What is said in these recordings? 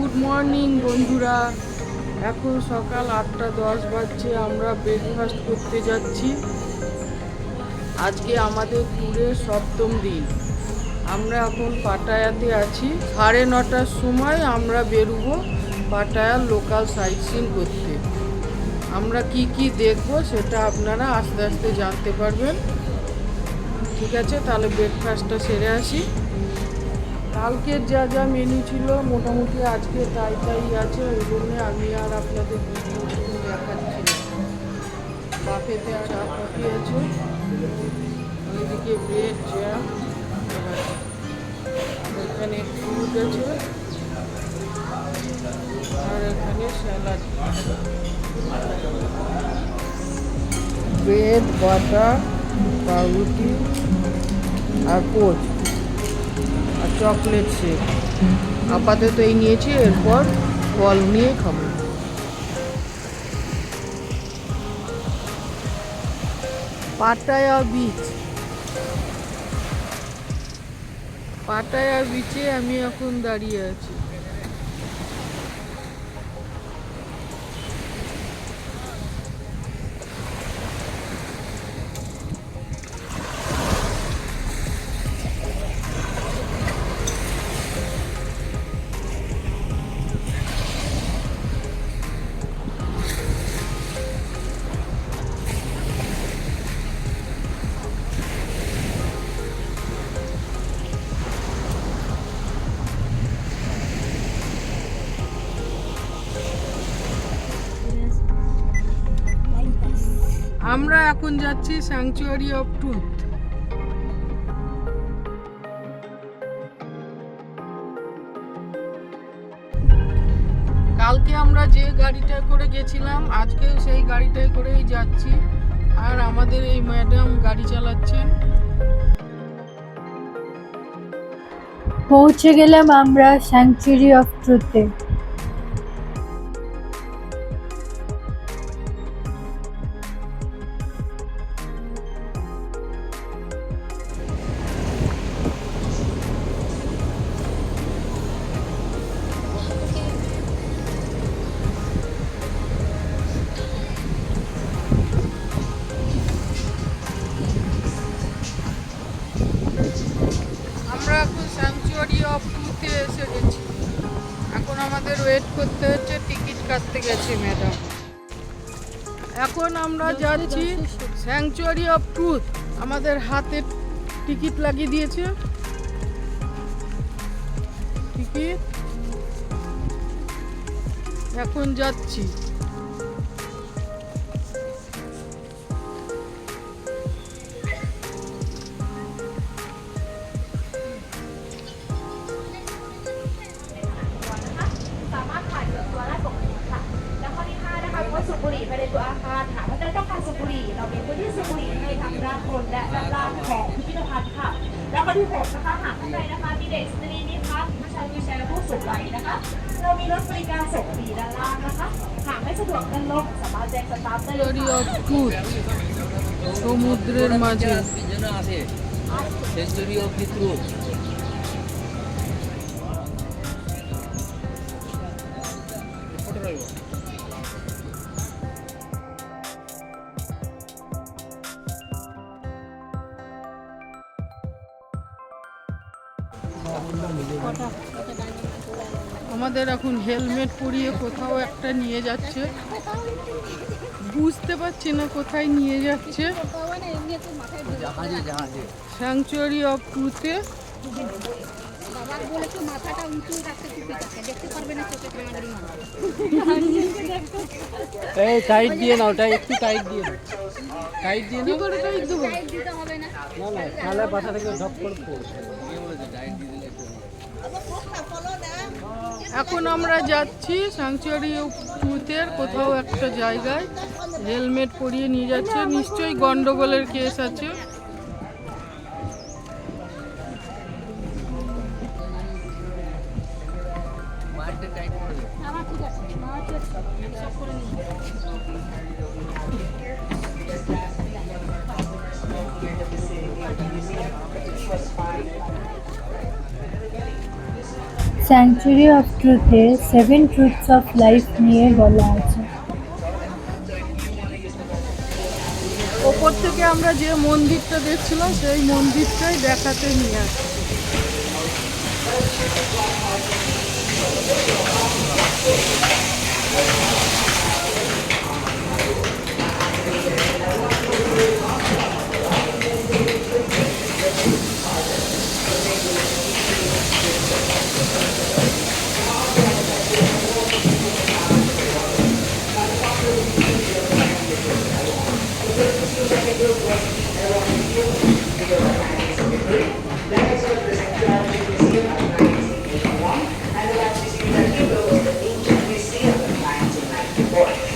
Good morning বন্ধুরা, এখন সকাল 8:10 বাজছে। আমরা ব্রেকফাস্ট করতে যাচ্ছি। আজকে আমাদের ট্যুরের 7ম দিন। আমরা এখন পাটায়াতে আছি। 9:30টার সময় আমরা বেরোবো পাটায়ার লোকাল সাইটসিইং করতে। আমরা কি কি দেখব সেটা আপনারা আস্তে আস্তে জানতে পারবেন। ঠিক আছে, তাহলে ব্রেকফাস্টটা সেরে আসি। কালকের যা যা মেনু ছিল মোটামুটি আজকে তাই আছে, ওই জন্য আমি আর আপনাদের দেখাচ্ছি না। বাফেতে আর চা কফি আছে, ওইদিকে ব্রেড জ্যাম, এখানে ফ্রুট আছে, আর এখানে স্যালাড, ব্রেড, বাটার, পাউরুটি আর পোচ আর চকলেট শেক। আপাতত এই নিয়েছি, এরপর ফল নিয়ে খাবো। পাটায়া বিচ, পাটায়া বিচে আমি এখন দাঁড়িয়ে আছি। আমরা এখন যাচ্ছি স্যাংচুয়ারি অফ ট্রুথ। কালকে আমরা যে গাড়িটা করে গেছিলাম, আজকে সেই গাড়িটাই করেই যাচ্ছি। আর আমাদের এই ম্যাডাম গাড়ি চালাচ্ছেন। পৌঁছে গেলাম আমরা স্যাংচুয়ারি অফ ট্রুথে। আমরা এখন স্যাংচুয়ারি অফ ট্রুথে এসে গেছি। এখন আমাদের ওয়েট করতে হচ্ছে, টিকিট কাটতে গেছে ম্যাডাম। এখন আমরা যাচ্ছি স্যাংচুয়ারি অফ ট্রুথ। আমাদের হাতে টিকিট লাগিয়ে দিয়েছে। টিকিট, এখন যাচ্ছি। সমুদ্রের মাঝে সেঞ্চুরি অফ দি ট্রুথ। আমাদের এখন হেলমেট পরিয়ে কোথাও একটা নিয়ে যাচ্ছে, বুঝতে পারছি না কোথায় নিয়ে যাচ্ছে। স্যাংচুয়ারি অফ ট্রুথে। এই টাইট দিয়ে নাও, একটু টাইট দিয়ে নাও, টাইট দিয়ে নাও। করে টাইট দেবো না না, তাহলে বাসা থেকে ঝপ করে পড়বে। এখন আমরা যাচ্ছি স্যাংচুয়ারি অফ ট্রুথের কোথাও একটা জায়গায়। হেলমেট পরিয়ে নিয়ে যাচ্ছে, নিশ্চয়ই গন্ডগোলের কেস আছে। স্যাংচুরি অফ ট্রুথে 7 ট্রুথস অফ লাইফ নিয়ে বলা আছে। ওপর থেকে আমরা যে মন্দিরটা দেখছিলাম সেই মন্দিরটাই দেখাতে নিয়ে আসছি।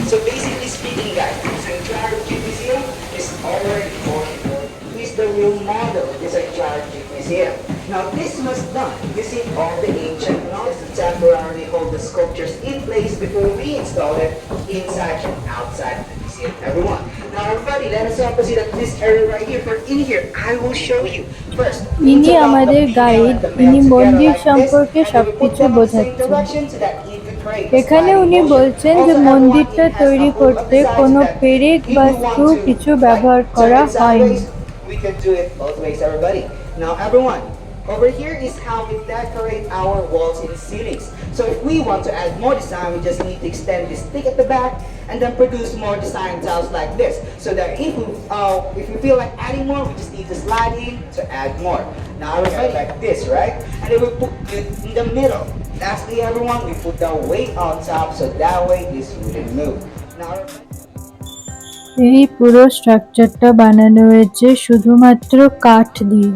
So basically speaking, guys, the Sanctuary Museum is already is the real model of the Sanctuary Museum. Now this was done using all the ancient knowledge to temporarily hold the sculptures in place before we install it inside and outside the museum. Everyone. Now everybody, let us all proceed at this area right here. For in here, I will show you. First, ইনি আমাদের guide, ইনি মন্দির সম্পর্কে সবকিছু বোঝাচ্ছেন। এখানে উনি বলছেন যে মন্দিরটা তৈরি করতে কোনো পেরেক বা স্ক্রু কিছু ব্যবহার করা হয়নি। We can do it both ways, everybody. Now everyone, over here is how we decorate our walls and ceilings. So if we want to add more design, we just need to extend this stick at the back and then produce more design tiles like this. So that if we feel like adding more, we just need to slide in to add more. Now everybody like this, right? And then we put it in the middle. Lastly, everyone, we put the weight on top so that way this wouldn't move. Now এই পুরো স্ট্রাকচারটা বানানো হয়েছে শুধুমাত্র কাঠ দিয়ে।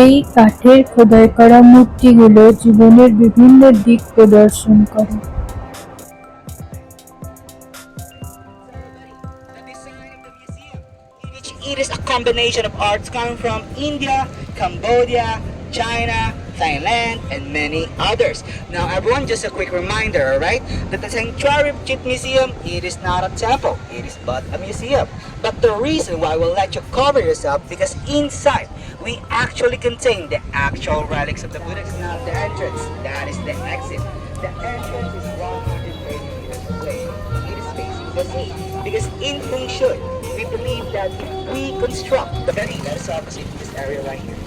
এই কাঠের খোদাই করা মূর্তিগুলো জীবনের বিভিন্ন দিক প্রদর্শন করে। It is a combination of arts coming from India, Cambodia, China, Thailand, and many others. Now everyone, just a quick reminder, alright, that the Sanctuary Museum, it is not a temple, it is but a museum. But the reason why we'll let you cover yourself, because inside, we actually contain the actual relics of the Buddha. It's not the entrance, that is the exit. The entrance is 180 meters away. It is facing the sea. Because in Feng Shui, we believe that if we construct the very, let us opposite this area right here.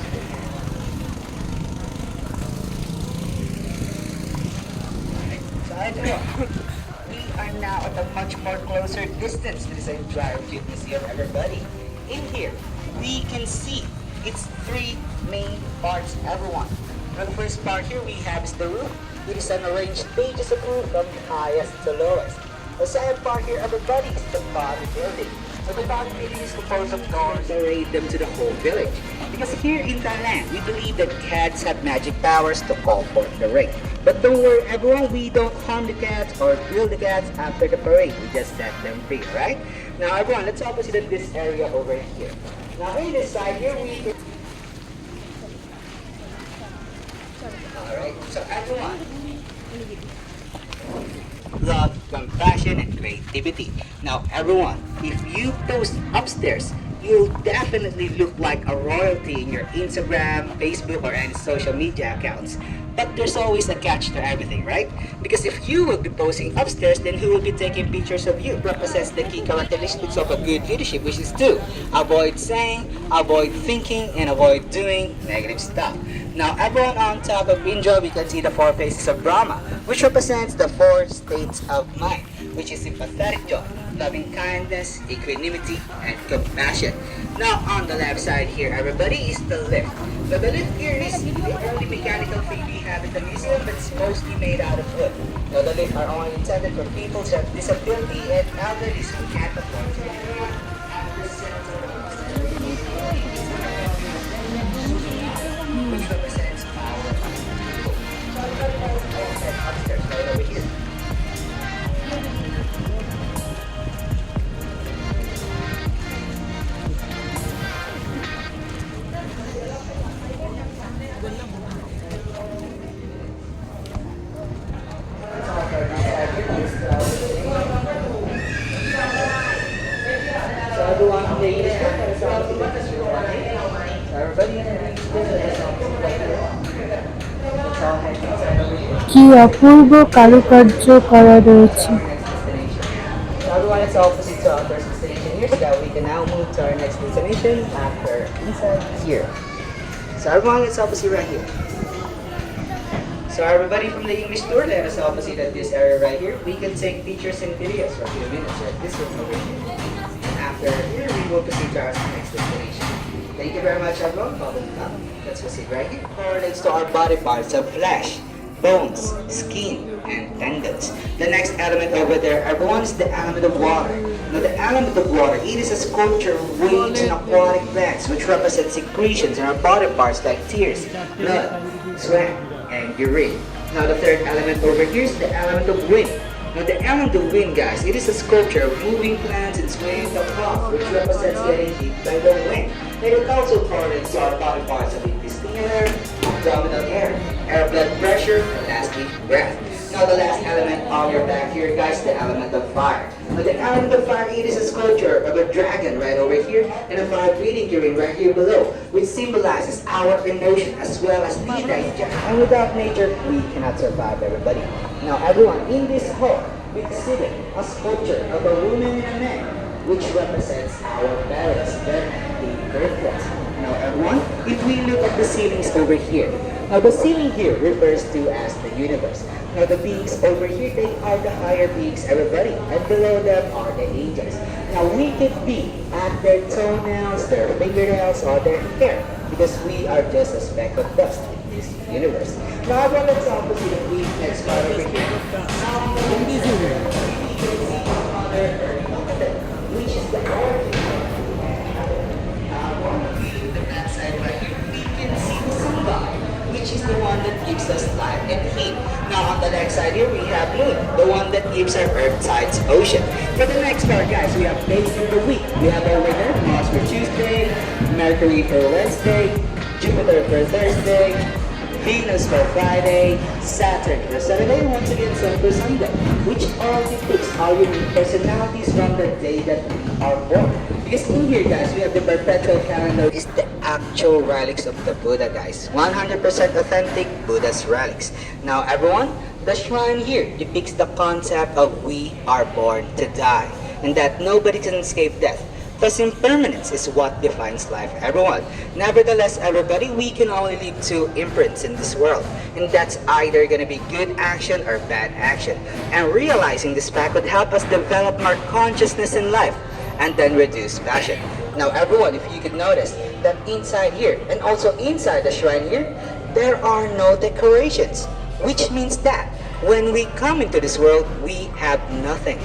We are now at a much more closer distance to the Sanctuary Museum, everybody. In here, we can see its three main parts, everyone. Now, the first part here we have is the roof. It is an arranged stages of roof from highest to lowest. The second part here, everybody, is the body building. So the body building is composed of doors that relate them to the whole village. Because here in Thailand, we believe that cats have magic powers to call forth the rain. But don't worry, everyone, we don't harm the cats or kill the cats after the parade. We just set them free, right? Now, everyone, let's all proceed in this area over here. Now, in this side here, we can... Alright, so everyone, love, compassion, and creativity. Now, everyone, if you post upstairs, you'll definitely look like a royalty in your Instagram, Facebook, or any social media accounts. But there's always a catch to everything, right? Because if you will be posting upstairs, then who will be taking pictures of you? Represents the key characteristics of a good leadership, which is to avoid saying, avoid thinking, and avoid doing negative stuff. Now, everyone, on top of Indra, we can see the 4 faces of Brahma, which represents the 4 states of mind, which is sympathetic joy, loving kindness, equanimity, and compassion. Now, on the left side here, everybody, is the lift. So the lift here is the only mechanical thing we have in the museum, but it's mostly made out of wood. Now, the lift are only intended for people who have disability and elderly who can't afford to which represents power. Upstairs, right over here. So everyone, please, everybody, কি অপূর্ব কারুকার্য করা রয়েছে! So everyone, it's opposite to our first destination here, so that we can now move to our next destination after inside here. So everyone, it's opposite right here. So everybody from the English tour, let us opposite at this area right here. We can take pictures and videos for a few minutes at this room over here. And after here, we will proceed to our next destination. Thank you very much, everyone. Let's proceed right here. Correlates to our body parts of flesh, bones, skin, and tendons. The next element over there, everyone, is the element of water. Now, the element of water, it is a sculpture of waves and aquatic plants, which represent secretions in our body parts like tears, blood, sweat, and urine. Now, the third element over here is the element of wind. Now, the element of wind, guys, it is a sculpture of moving plants and swaying the crop, which represents getting hit by the wind. And it also correlates to our body parts of intestinal air, abdominal air blood pressure, and lastly, breath. Now the last element on your back here, guys, the element of fire. Now the element of fire, it is a sculpture of a dragon right over here and a fire-breathing urine right here below, which symbolizes our emotion as well as the nature. And without nature, we cannot survive, everybody. Now everyone, in this hall, we exhibit a sculpture of a woman and a man, which represents our parents, their birthplace. Now everyone, if we look at the ceilings over here, now the ceiling here refers to as the universe. Now the beings over here, they are the higher beings, everybody, and below them are the angels. Now we could be at their toenails, their fingernails, or their hair, because we are just a speck of dust in this universe. Now everyone, let's all proceed and read next part over here. Which is the origin which is the one that gives us life and heat. Now on the next side here, we have Moon, the one that gives our Earth tides ocean. For the next part, guys, we have days of the week. We have over here Mars for Tuesday, Mercury for Wednesday, Jupiter for Thursday, Venus for Friday, Saturn for Saturday, and once again Sun for Sunday, which all depicts our unique personalities from the day that we are born. Because in here, guys, we have the perpetual calendar. It's the actual relics of the Buddha, guys. 100% authentic Buddha's relics. Now, everyone, the shrine here depicts the concept of we are born to die, and that nobody can escape death. Thus, impermanence is what defines life, everyone. Nevertheless, everybody, we can only leave two imprints in this world, and that's either gonna be good action or bad action. And realizing this fact would help us develop more consciousness in life, and then reduce passion. Now everyone, if you could notice that inside here and also inside the shrine here, there are no decorations, which means that when we come into this world, we have nothing.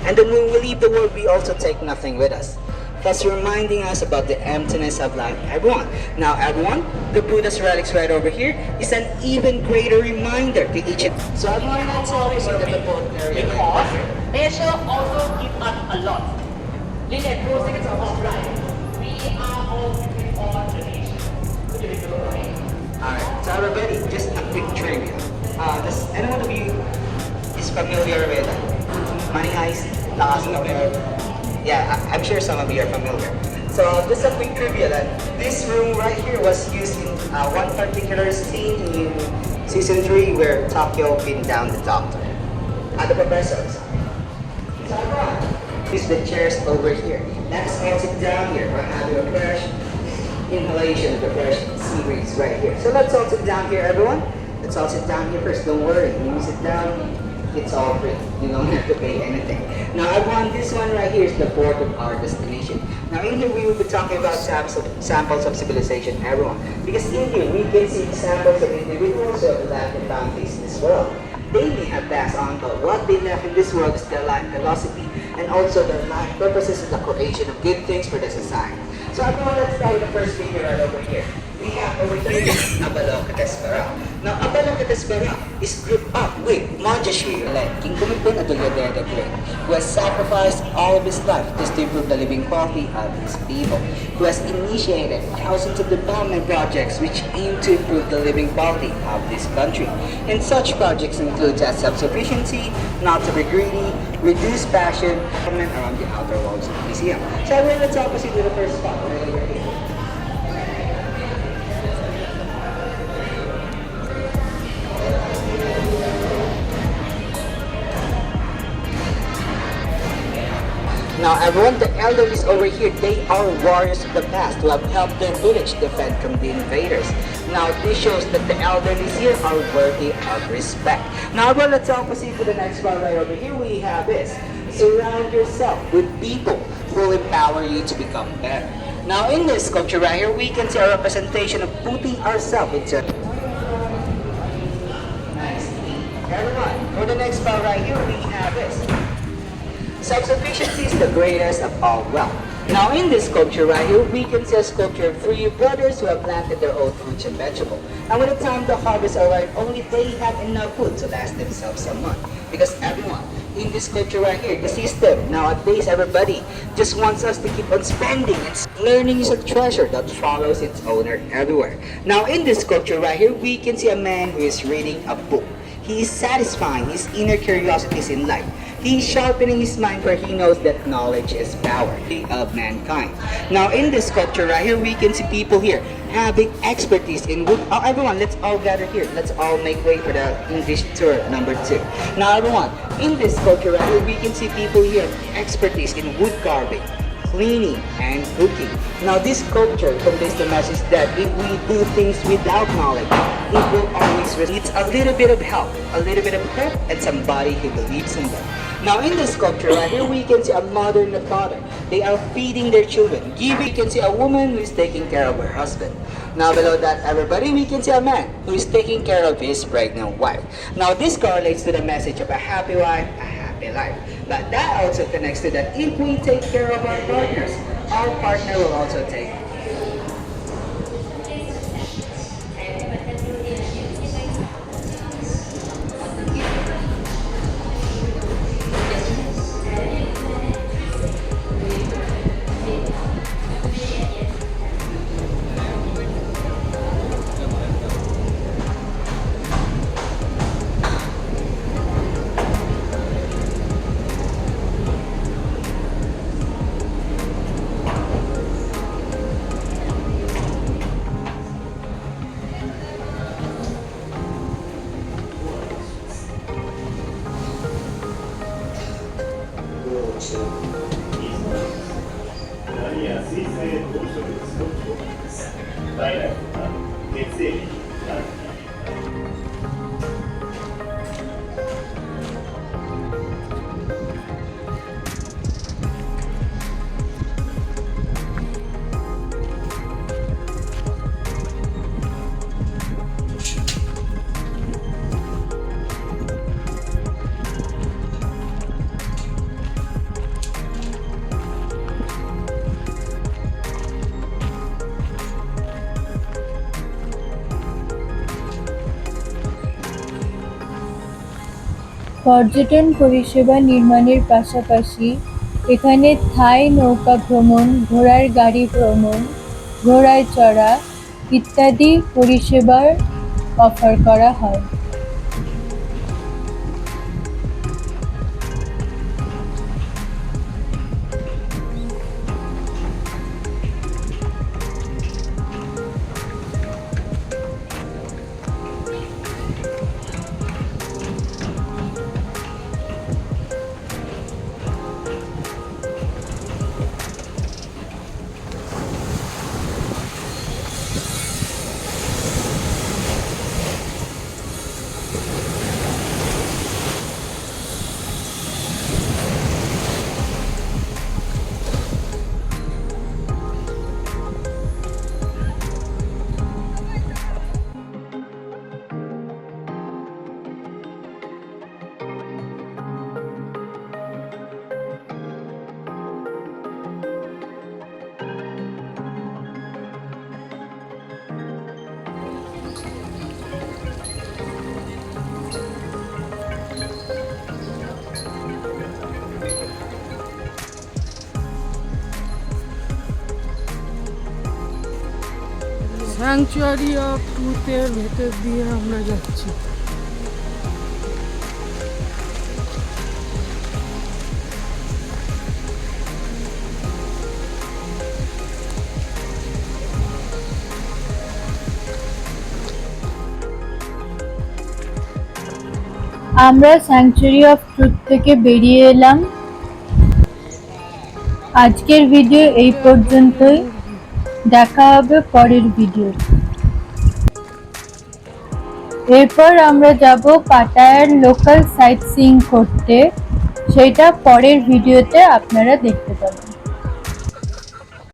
And then when we leave the world, we also take nothing with us, thus reminding us about the emptiness of life, everyone. Now everyone, the Buddha's relics right over here is an even greater reminder to each and so everyone, that's always in the boat area. Because nature also gives us a lot. Lynette, 4 seconds of our life. We are all with all the nation. Alright, so everybody, just a quick trivia. Does anyone of you is familiar with Money Heist, Last Number? Yeah, I'm sure some of you are familiar. So just a quick trivia that this room right here was used in one particular scene in season 3 where Tokyo pinned down the doctor. The professors. So everyone, use the chairs over here. Let's all sit down here. We're having a fresh inhalation of the fresh sea breeze right here. So let's all sit down here, everyone. Let's all sit down here first. Don't worry. When you sit down, it's all free. You don't have to pay anything. Now, everyone, this one right here is the port of our destination. Now, in here, we will be talking about samples of civilization, everyone. Because in here, we can see examples of individuals who have left the boundaries in this world. They may have passed on, but what they left in this world is their life philosophy and also their life purposes in the creation of good things for the society. So everyone, let's start with the first figure right over here. We have over here Avalokitesvara. Now, Avalokitesvara is grouped up with Manjushri, like King Bhumibol Adulyadej the Great, who has sacrificed all of his life just to improve the living quality of his people, who has initiated thousands of development projects which aim to improve the living quality of this country. And such projects include self-sufficiency, not to be greedy, reduce passion, and around the outer walls of the museum. So everyone, let's all proceed with the first spot right over here. Now everyone, the elderlies over here, they are warriors of the past who have helped their village defend from the invaders. Now this shows that the elderlies here are worthy of respect. Now everyone, let's all proceed to the next one right over here. We have this. Surround yourself with people who will empower you to become better. Now in this sculpture right here, we can see a representation of putting ourselves into. Nice. Everyone, for the next part right here, we have this. Self-sufficiency is the greatest of all wealth. Now in this sculpture right here, we can see a sculpture of three brothers who have planted their own fruits and vegetables. And when the time the harvest arrived, only they have enough food to last themselves a month. Because everyone, in this sculpture right here, the system, nowadays everybody just wants us to keep on spending, and learning is a treasure that follows its owner everywhere. Now in this sculpture right here, we can see a man who is reading a book. He is satisfying his inner curiosities in life. He is sharpening his mind, for he knows that knowledge is power of mankind. Now in this sculpture right here, we can see people here having expertise in wood. Oh, everyone, let's all gather here. Let's all make way for the English tour number 2. Now everyone, in this sculpture right here, we can see people here expertise in wood carving, cleaning, and cooking. Now this sculpture conveys the message that if we do things without knowledge, it will always needs a little bit of help, a little bit of hope, and somebody who believes in them. Now in this sculpture right here, we can see a mother and a father. They are feeding their children. We can see a woman who is taking care of her husband. Now below that, everybody, we can see a man who is taking care of his pregnant wife. Now this correlates to the message of a happy wife, a happy life. But that also connects to that if we take care of our partners, our partner will also take. পর্যটন পরিষেবা নির্মাণের পাশাপাশি এখানে থাই নৌকা ভ্রমণ, ঘোড়ার গাড়ি ভ্রমণ, ঘোড়ায় চড়া ইত্যাদি পরিষেবার অফার করা হয়। স্যাংচুয়ারি অফ ট্রুথের ভেতর দিয়ে আমরা যাচ্ছি। আমরা স্যাংচুয়ারি অফ ট্রুথ থেকে বেরিয়ে এলাম। আজকের ভিডিও এই পর্যন্তই, দেখা হবে পরের ভিডিও। এরপর আমরা যাব পাটায়ার লোকাল সাইট সিইং করতে, সেটা পরের ভিডিওতে আপনারা দেখতে পাবেন।